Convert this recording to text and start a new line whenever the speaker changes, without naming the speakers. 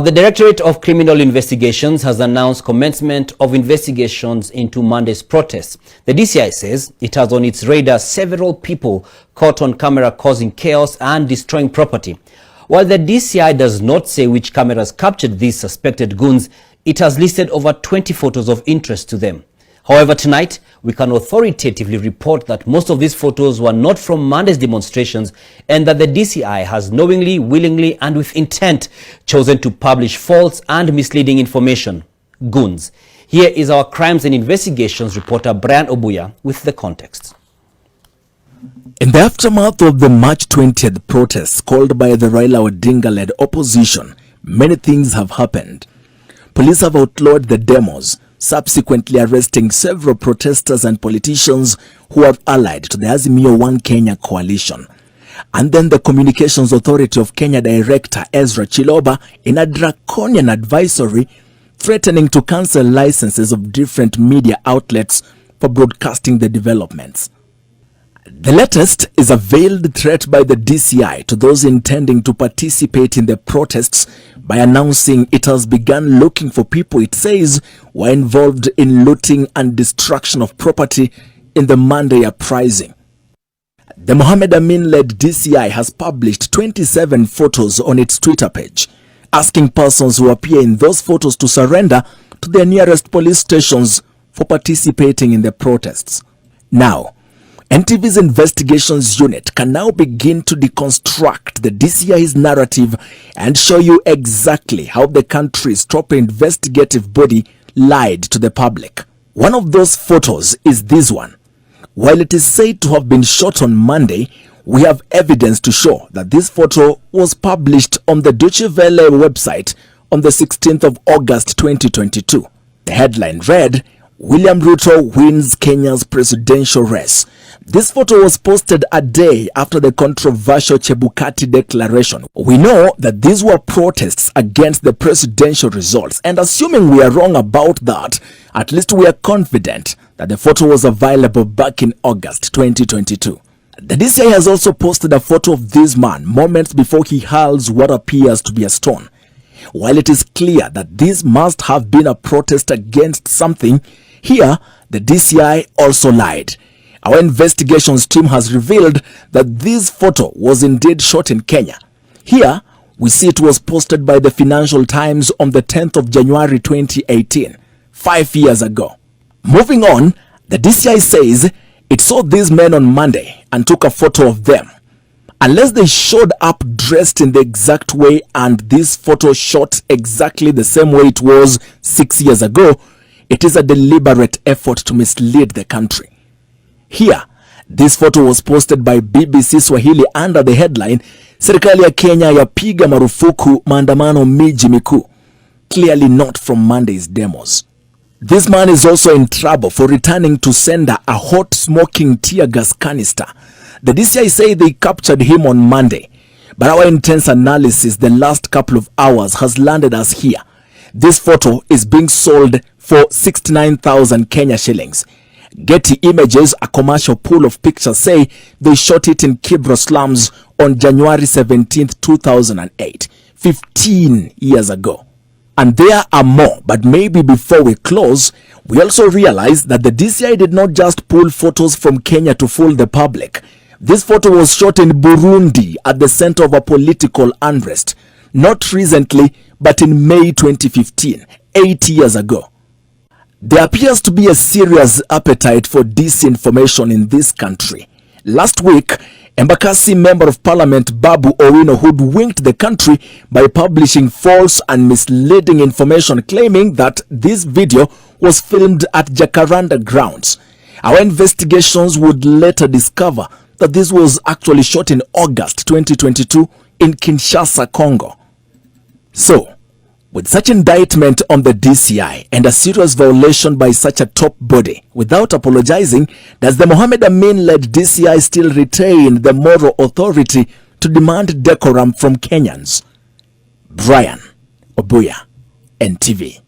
The Directorate of Criminal Investigations has announced commencement of investigations into Monday's protests. The DCI says it has on its radar several people caught on camera causing chaos and destroying property. While the DCI does not say which cameras captured these suspected goons, it has listed over 20 photos of interest to them. However, tonight, we can authoritatively report that most of these photos were not from Monday's demonstrations and that the DCI has knowingly, willingly, and with intent chosen to publish false and misleading information. Goons. Here is our Crimes and Investigations reporter Brian Obuya with the context.
In the aftermath of the March 20th protests called by the Raila Odinga-led opposition, many things have happened. Police have outlawed the demos, subsequently arresting several protesters and politicians who have allied to the Azimio One Kenya coalition. And then the Communications Authority of Kenya Director Ezra Chiloba in a draconian advisory threatening to cancel licenses of different media outlets for broadcasting the developments. The latest is a veiled threat by the DCI to those intending to participate in the protests by announcing it has begun looking for people it says were involved in looting and destruction of property in the Monday uprising. The Mohammed Amin-led DCI has published 27 photos on its Twitter page, asking persons who appear in those photos to surrender to their nearest police stations for participating in the protests. Now, NTV's investigations unit can now begin to deconstruct the DCI's narrative and show you exactly how the country's top investigative body lied to the public. One of those photos is this one. While it is said to have been shot on Monday, we have evidence to show that this photo was published on the Deutsche Welle website on the 16th of August 2022. The headline read, "William Ruto wins Kenya's presidential race." This photo was posted a day after the controversial Chebukati declaration. We know that these were protests against the presidential results, and assuming we are wrong about that, at least we are confident that the photo was available back in August 2022. The DCI has also posted a photo of this man moments before he hurls what appears to be a stone. While it is clear that this must have been a protest against something, here the DCI also lied. Our investigations team has revealed that this photo was indeed shot in Kenya. Here, we see it was posted by the Financial Times on the 10th of January 2018, 5 years ago. Moving on, the DCI says it saw these men on Monday and took a photo of them. Unless they showed up dressed in the exact way and this photo shot exactly the same way it was 6 years ago, it is a deliberate effort to mislead the country. Here, this photo was posted by BBC Swahili under the headline, "Serikali ya Kenya yapiga marufuku maandamano miji mikuu," clearly not from Monday's demos. This man is also in trouble for returning to sender a hot smoking tear gas canister. The DCI say they captured him on Monday, but our intense analysis the last couple of hours has landed us here. This photo is being sold for 69,000 Kenya shillings. Getty Images, a commercial pool of pictures, say they shot it in Kibra slums on January 17th, 2008, 15 years ago. And there are more, but maybe before we close, we also realize that the DCI did not just pull photos from Kenya to fool the public. This photo was shot in Burundi at the center of a political unrest, not recently, but in May 2015, 8 years ago. There appears to be a serious appetite for disinformation in this country. Last week, Embakasi Member of Parliament Babu Owino hoodwinked the country by publishing false and misleading information claiming that this video was filmed at Jacaranda grounds. Our investigations would later discover that this was actually shot in August 2022 in Kinshasa, Congo. So, with such indictment on the DCI and a serious violation by such a top body, without apologizing, does the Mohammed Amin-led DCI still retain the moral authority to demand decorum from Kenyans? Brian Obuya, NTV.